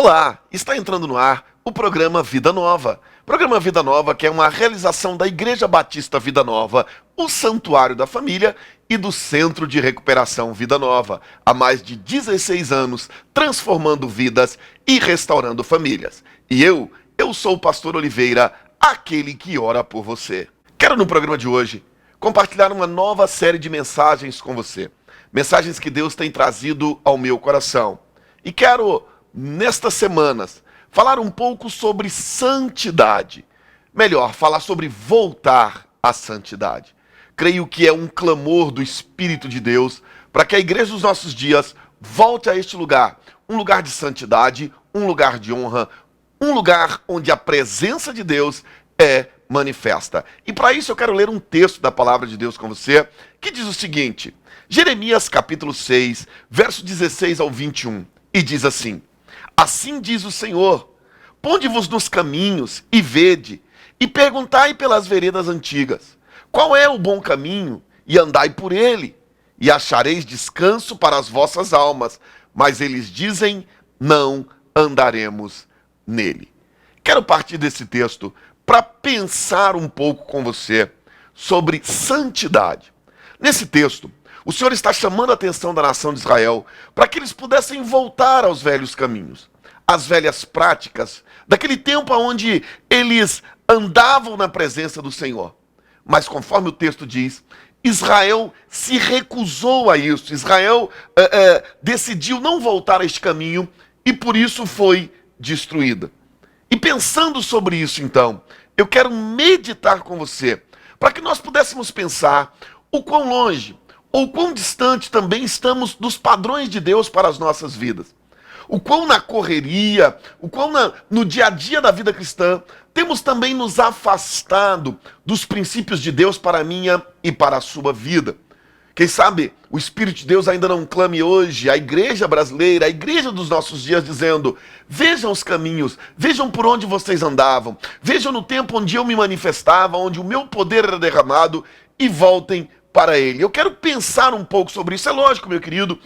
Olá, está entrando no ar o programa Vida Nova. Programa Vida Nova, que é uma realização da Igreja Batista Vida Nova, o Santuário da Família e do Centro de Recuperação Vida Nova. Há mais de 16 anos, transformando vidas e restaurando famílias. E eu sou o Pastor Oliveira, aquele que ora por você. Quero no programa de hoje compartilhar uma nova série de mensagens com você. Mensagens que Deus tem trazido ao meu coração. E quero, nestas semanas, falar um pouco sobre santidade. Melhor, falar sobre voltar à santidade. Creio que é um clamor do Espírito de Deus para que a igreja dos nossos dias volte a este lugar. Um lugar de santidade, um lugar de honra, um lugar onde a presença de Deus é manifesta. E para isso eu quero ler um texto da palavra de Deus com você, que diz o seguinte: Jeremias capítulo 6, verso 16 ao 21, e diz assim: Assim diz o Senhor, ponde-vos nos caminhos e vede, e perguntai pelas veredas antigas, qual é o bom caminho, e andai por ele, e achareis descanso para as vossas almas. Mas eles dizem, não andaremos nele. Quero partir desse texto para pensar um pouco com você sobre santidade. Nesse texto, o Senhor está chamando a atenção da nação de Israel para que eles pudessem voltar aos velhos caminhos, às velhas práticas, daquele tempo onde eles andavam na presença do Senhor. Mas conforme o texto diz, Israel se recusou a isso. Israel decidiu não voltar a este caminho e por isso foi destruída. E pensando sobre isso, então, eu quero meditar com você, para que nós pudéssemos pensar o quão longe ou quão distante também estamos dos padrões de Deus para as nossas vidas. O quão na correria, o quão no dia a dia da vida cristã, temos também nos afastado dos princípios de Deus para a minha e para a sua vida. Quem sabe o Espírito de Deus ainda não clame hoje a igreja brasileira, a igreja dos nossos dias, dizendo: vejam os caminhos, vejam por onde vocês andavam, vejam no tempo onde eu me manifestava, onde o meu poder era derramado, e voltem para ele. Eu quero pensar um pouco sobre isso. É lógico, meu querido,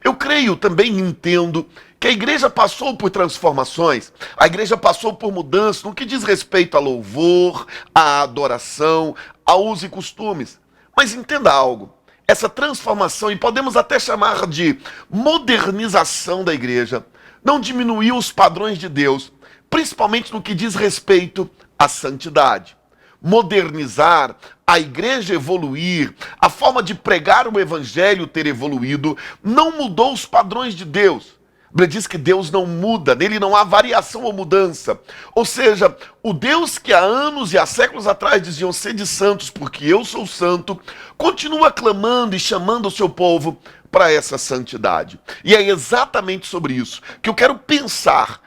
eu creio, também entendo que a igreja passou por transformações, a igreja passou por mudanças no que diz respeito a louvor, a adoração, a usos e costumes. Mas entenda algo. Essa transformação, e podemos até chamar de modernização da igreja, não diminuiu os padrões de Deus, principalmente no que diz respeito à santidade. Modernizar, a igreja evoluir, a forma de pregar o evangelho ter evoluído, não mudou os padrões de Deus. A Bíblia diz que Deus não muda, nele não há variação ou mudança. Ou seja, o Deus que há anos e há séculos atrás diziam: sede santos porque eu sou santo, continua clamando e chamando o seu povo para essa santidade. E é exatamente sobre isso que eu quero pensar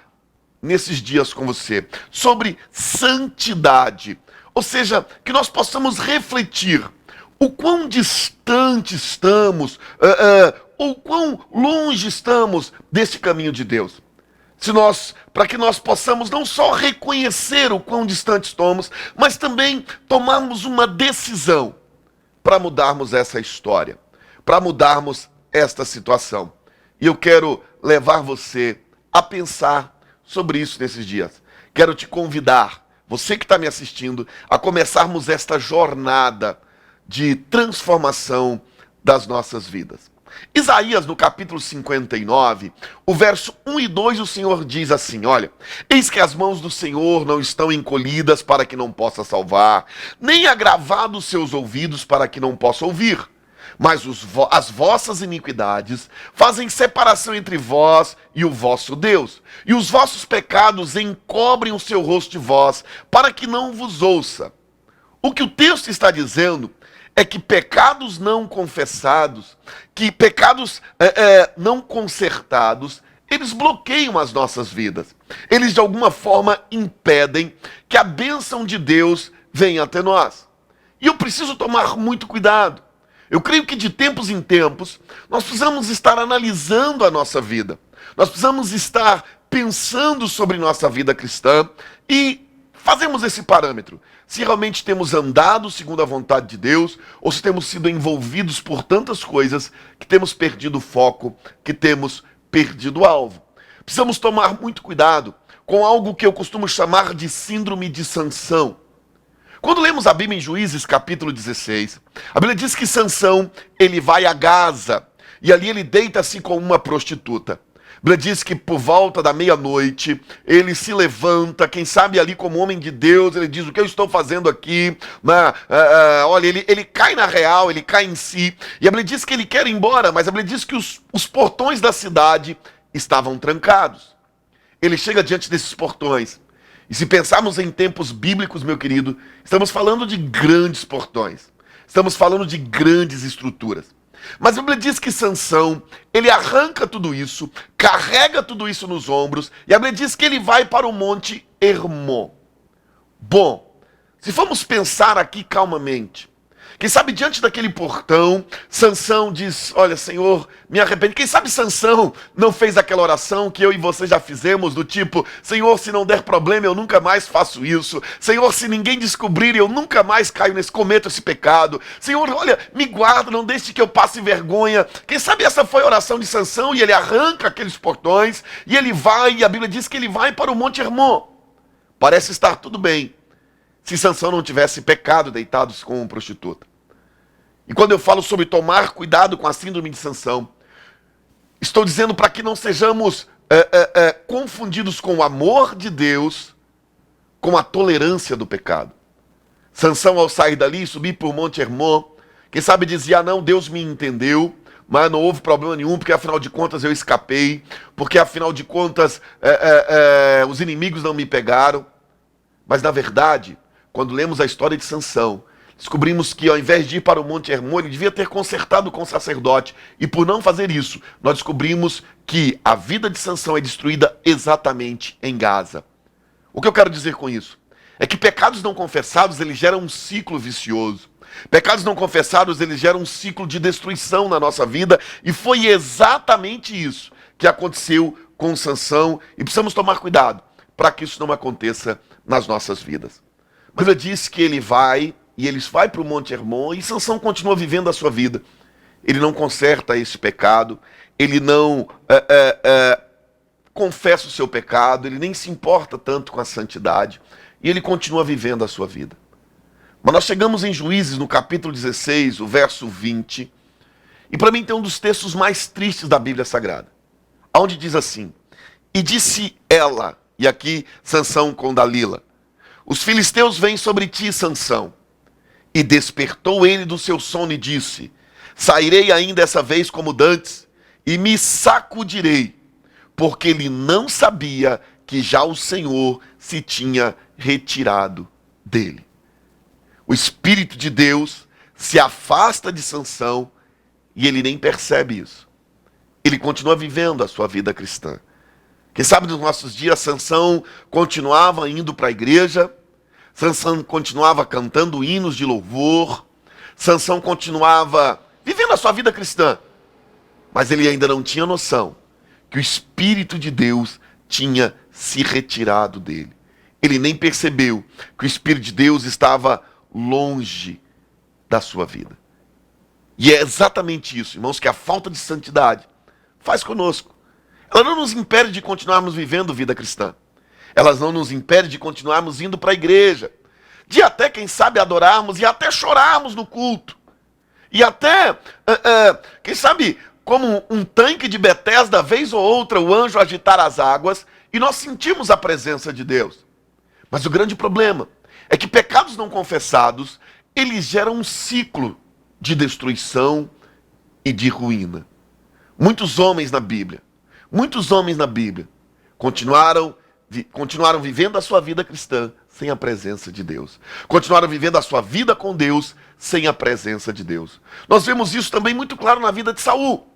nesses dias com você, sobre santidade. Ou seja, que nós possamos refletir o quão distante estamos, ou quão longe estamos desse caminho de Deus. Para que nós possamos não só reconhecer o quão distante estamos, mas também tomarmos uma decisão para mudarmos essa história, para mudarmos esta situação. E eu quero levar você a pensar sobre isso nesses dias. Quero te convidar, você que está me assistindo, a começarmos esta jornada de transformação das nossas vidas. Isaías, no capítulo 59, o verso 1 e 2, o Senhor diz assim: olha, eis que as mãos do Senhor não estão encolhidas para que não possa salvar, nem agravados seus ouvidos para que não possa ouvir. Mas as vossas iniquidades fazem separação entre vós e o vosso Deus, e os vossos pecados encobrem o seu rosto de vós, para que não vos ouça. O que o texto está dizendo é que pecados não confessados, que pecados não consertados, eles bloqueiam as nossas vidas. Eles de alguma forma impedem que a bênção de Deus venha até nós. E eu preciso tomar muito cuidado. Eu creio que de tempos em tempos nós precisamos estar analisando a nossa vida. Nós precisamos estar pensando sobre nossa vida cristã e fazemos esse parâmetro. Se realmente temos andado segundo a vontade de Deus, ou se temos sido envolvidos por tantas coisas que temos perdido o foco, que temos perdido o alvo. Precisamos tomar muito cuidado com algo que eu costumo chamar de síndrome de Sansão. Quando lemos a Bíblia em Juízes, capítulo 16, a Bíblia diz que Sansão, ele vai a Gaza, e ali ele deita-se com uma prostituta. A Bíblia diz que por volta da meia-noite, ele se levanta, quem sabe ali como homem de Deus, ele diz, o que eu estou fazendo aqui? Olha, ele cai na real, ele cai em si, e a Bíblia diz que ele quer ir embora, mas a Bíblia diz que os portões da cidade estavam trancados. Ele chega diante desses portões, e se pensarmos em tempos bíblicos, meu querido, estamos falando de grandes portões, estamos falando de grandes estruturas. Mas a Bíblia diz que Sansão, ele arranca tudo isso, carrega tudo isso nos ombros, e a Bíblia diz que ele vai para o Monte Hermon. Bom, se formos pensar aqui calmamente, quem sabe diante daquele portão, Sansão diz, olha Senhor, me arrependo. Quem sabe Sansão não fez aquela oração que eu e você já fizemos, do tipo, Senhor, se não der problema, eu nunca mais faço isso. Senhor, se ninguém descobrir, eu nunca mais cometo esse pecado. Senhor, olha, me guarda, não deixe que eu passe vergonha. Quem sabe essa foi a oração de Sansão, e ele arranca aqueles portões, e ele vai, e a Bíblia diz que ele vai para o Monte Hermon. Parece estar tudo bem, se Sansão não tivesse pecado deitados com uma prostituta. E quando eu falo sobre tomar cuidado com a síndrome de Sansão, estou dizendo para que não sejamos confundidos com o amor de Deus com a tolerância do pecado. Sansão, ao sair dali, subir para o Monte Hermon, quem sabe dizia, não, Deus me entendeu, mas não houve problema nenhum, porque afinal de contas eu escapei, porque afinal de contas os inimigos não me pegaram. Mas na verdade, quando lemos a história de Sansão, descobrimos que ao invés de ir para o Monte Hermon, ele devia ter consertado com o sacerdote. E por não fazer isso, nós descobrimos que a vida de Sansão é destruída exatamente em Gaza. O que eu quero dizer com isso? É que pecados não confessados, eles geram um ciclo vicioso. Pecados não confessados, eles geram um ciclo de destruição na nossa vida. E foi exatamente isso que aconteceu com Sansão. E precisamos tomar cuidado para que isso não aconteça nas nossas vidas. A Bíblia diz que ele vai, e eles vai para o Monte Hermon, e Sansão continua vivendo a sua vida. Ele não conserta esse pecado, ele não confessa o seu pecado, ele nem se importa tanto com a santidade, e ele continua vivendo a sua vida. Mas nós chegamos em Juízes, no capítulo 16, o verso 20, e para mim tem um dos textos mais tristes da Bíblia Sagrada, onde diz assim, e disse ela, e aqui Sansão com Dalila, os filisteus vêm sobre ti, Sansão. E despertou ele do seu sono e disse, sairei ainda essa vez como dantes, e me sacudirei, porque ele não sabia que já o Senhor se tinha retirado dele. O Espírito de Deus se afasta de Sansão, e ele nem percebe isso. Ele continua vivendo a sua vida cristã. Quem sabe nos nossos dias, Sansão continuava indo para a igreja, Sansão continuava cantando hinos de louvor, Sansão continuava vivendo a sua vida cristã, mas ele ainda não tinha noção que o Espírito de Deus tinha se retirado dele. Ele nem percebeu que o Espírito de Deus estava longe da sua vida. E é exatamente isso, irmãos, que a falta de santidade faz conosco. Ela não nos impede de continuarmos vivendo vida cristã. Elas não nos impedem de continuarmos indo para a igreja. De até, quem sabe, adorarmos e até chorarmos no culto. E até, quem sabe, como um tanque de Betesda, vez ou outra, o anjo agitar as águas e nós sentimos a presença de Deus. Mas o grande problema é que pecados não confessados, eles geram um ciclo de destruição e de ruína. Muitos homens na Bíblia continuaram vivendo a sua vida cristã sem a presença de Deus. Continuaram vivendo a sua vida com Deus sem a presença de Deus. Nós vemos isso também muito claro na vida de Saul.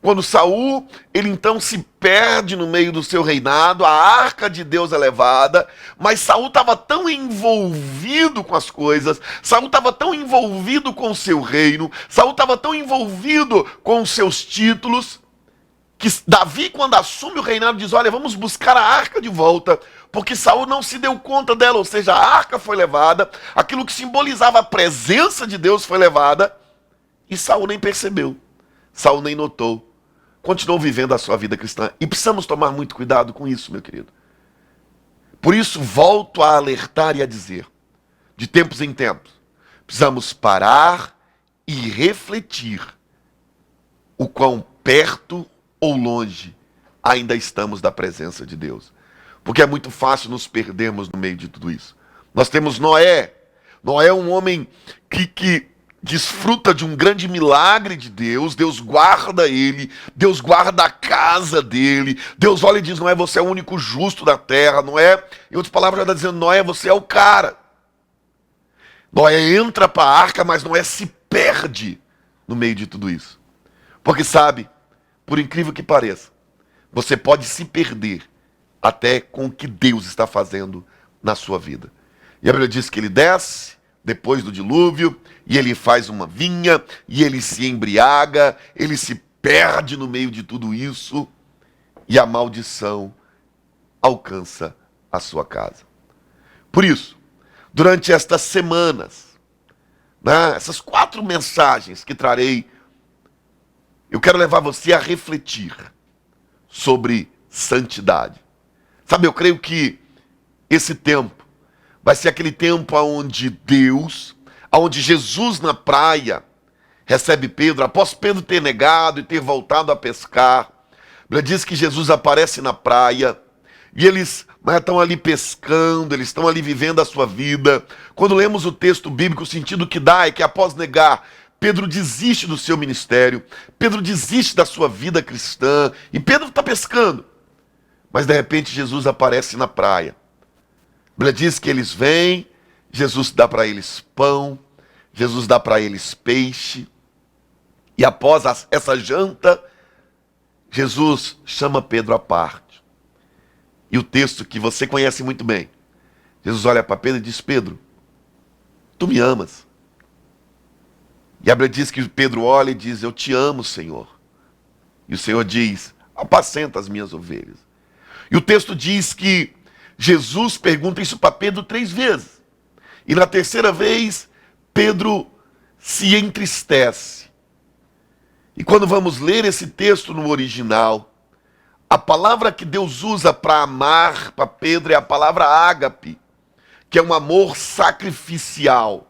Quando Saul, ele então se perde no meio do seu reinado, a arca de Deus é levada, mas Saul estava tão envolvido com as coisas, Saul estava tão envolvido com o seu reino, Saul estava tão envolvido com os seus títulos, que Davi, quando assume o reinado, diz, olha, vamos buscar a arca de volta, porque Saul não se deu conta dela, ou seja, a arca foi levada, aquilo que simbolizava a presença de Deus foi levada, e Saul nem percebeu, Saul nem notou, continuou vivendo a sua vida cristã. E precisamos tomar muito cuidado com isso, meu querido. Por isso, volto a alertar e a dizer, de tempos em tempos, precisamos parar e refletir o quão perto ou longe ainda estamos da presença de Deus. Porque é muito fácil nos perdermos no meio de tudo isso. Nós temos Noé. Noé é um homem que desfruta de um grande milagre de Deus. Deus guarda ele, Deus guarda a casa dele. Deus olha e diz: Noé, você é o único justo da terra. Noé, em outras palavras, já está dizendo: Noé, você é o cara. Noé entra para a arca, mas Noé se perde no meio de tudo isso. Porque sabe, por incrível que pareça, você pode se perder até com o que Deus está fazendo na sua vida. E a Bíblia diz que ele desce depois do dilúvio, e ele faz uma vinha, e ele se embriaga, ele se perde no meio de tudo isso, e a maldição alcança a sua casa. Por isso, durante estas semanas, essas 4 mensagens que trarei, eu quero levar você a refletir sobre santidade. Sabe, eu creio que esse tempo vai ser aquele tempo onde Deus, onde Jesus na praia recebe Pedro, após Pedro ter negado e ter voltado a pescar. A Bíblia diz que Jesus aparece na praia e eles estão ali pescando, eles estão ali vivendo a sua vida. Quando lemos o texto bíblico, o sentido que dá é que após negar, Pedro desiste do seu ministério, Pedro desiste da sua vida cristã, e Pedro está pescando. Mas de repente Jesus aparece na praia. A Bíblia diz que eles vêm, Jesus dá para eles pão, Jesus dá para eles peixe, e após essa janta, Jesus chama Pedro à parte. E o texto que você conhece muito bem, Jesus olha para Pedro e diz: Pedro, tu me amas? E a Bíblia diz que Pedro olha e diz: eu te amo, Senhor. E o Senhor diz: apacenta as minhas ovelhas. E o texto diz que Jesus pergunta isso para Pedro 3 vezes. E na terceira vez, Pedro se entristece. E quando vamos ler esse texto no original, a palavra que Deus usa para amar para Pedro é a palavra ágape, que é um amor sacrificial.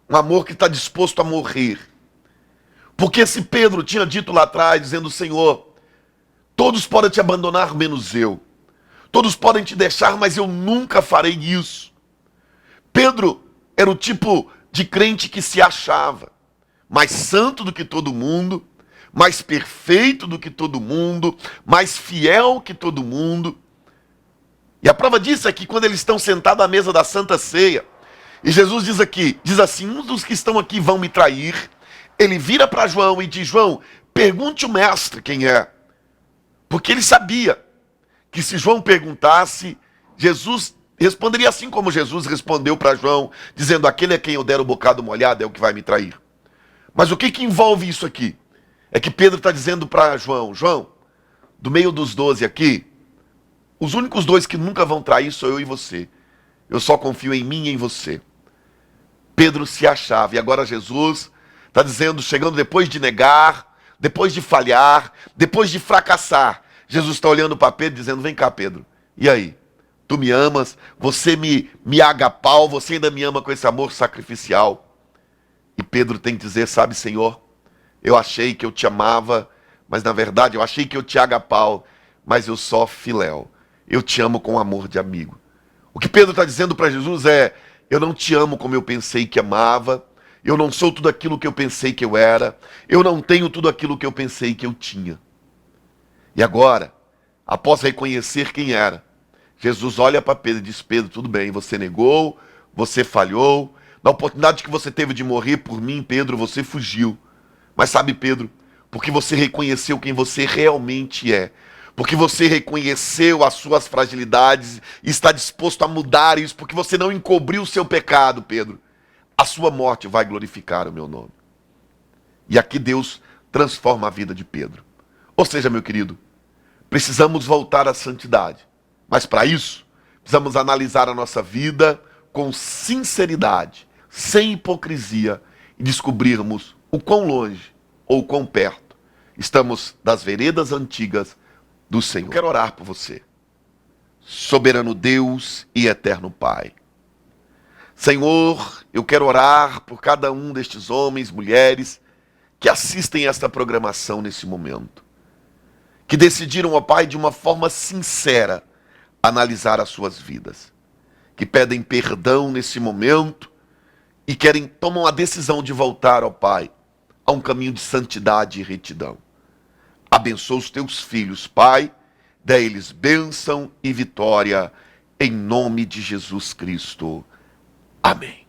Um amor que está disposto a morrer. Porque se Pedro tinha dito lá atrás, dizendo: Senhor, todos podem te abandonar, menos eu. Todos podem te deixar, mas eu nunca farei isso. Pedro era o tipo de crente que se achava mais santo do que todo mundo, mais perfeito do que todo mundo, mais fiel que todo mundo. E a prova disso é que quando eles estão sentados à mesa da Santa Ceia, e Jesus diz assim: uns dos que estão aqui vão me trair. Ele vira para João e diz: João, pergunte o mestre quem é. Porque ele sabia que se João perguntasse, Jesus responderia assim como Jesus respondeu para João, dizendo: aquele a quem eu der o bocado molhado é o que vai me trair. Mas o que envolve isso aqui? É que Pedro está dizendo para João: João, do meio dos 12 aqui, os únicos 2 que nunca vão trair sou eu e você. Eu só confio em mim e em você. Pedro se achava, e agora Jesus está dizendo, chegando depois de negar, depois de falhar, depois de fracassar, Jesus está olhando para Pedro dizendo: vem cá, Pedro, e aí? Tu me amas? Você me agapau? Você ainda me ama com esse amor sacrificial? E Pedro tem que dizer: sabe, Senhor, eu achei que eu te amava, mas na verdade eu achei que eu te agapau, mas eu só filéu. Eu te amo com amor de amigo. O que Pedro está dizendo para Jesus é: eu não te amo como eu pensei que amava, eu não sou tudo aquilo que eu pensei que eu era, eu não tenho tudo aquilo que eu pensei que eu tinha. E agora, após reconhecer quem era, Jesus olha para Pedro e diz: Pedro, tudo bem, você negou, você falhou, na oportunidade que você teve de morrer por mim, Pedro, você fugiu. Mas sabe, Pedro, porque você reconheceu quem você realmente é, porque você reconheceu as suas fragilidades e está disposto a mudar isso, porque você não encobriu o seu pecado, Pedro, a sua morte vai glorificar o meu nome. E aqui Deus transforma a vida de Pedro. Ou seja, meu querido, precisamos voltar à santidade. Mas para isso, precisamos analisar a nossa vida com sinceridade, sem hipocrisia, e descobrirmos o quão longe ou o quão perto Estamos das veredas antigas do Senhor. Eu quero orar por você. Soberano Deus e eterno Pai. Senhor, eu quero orar por cada um destes homens, mulheres, que assistem esta programação nesse momento. Que decidiram, ó Pai, de uma forma sincera, analisar as suas vidas. Que pedem perdão nesse momento e tomam a decisão de voltar, ó Pai, a um caminho de santidade e retidão. Abençoa os teus filhos, Pai, dá-lhes bênção e vitória, em nome de Jesus Cristo. Amém.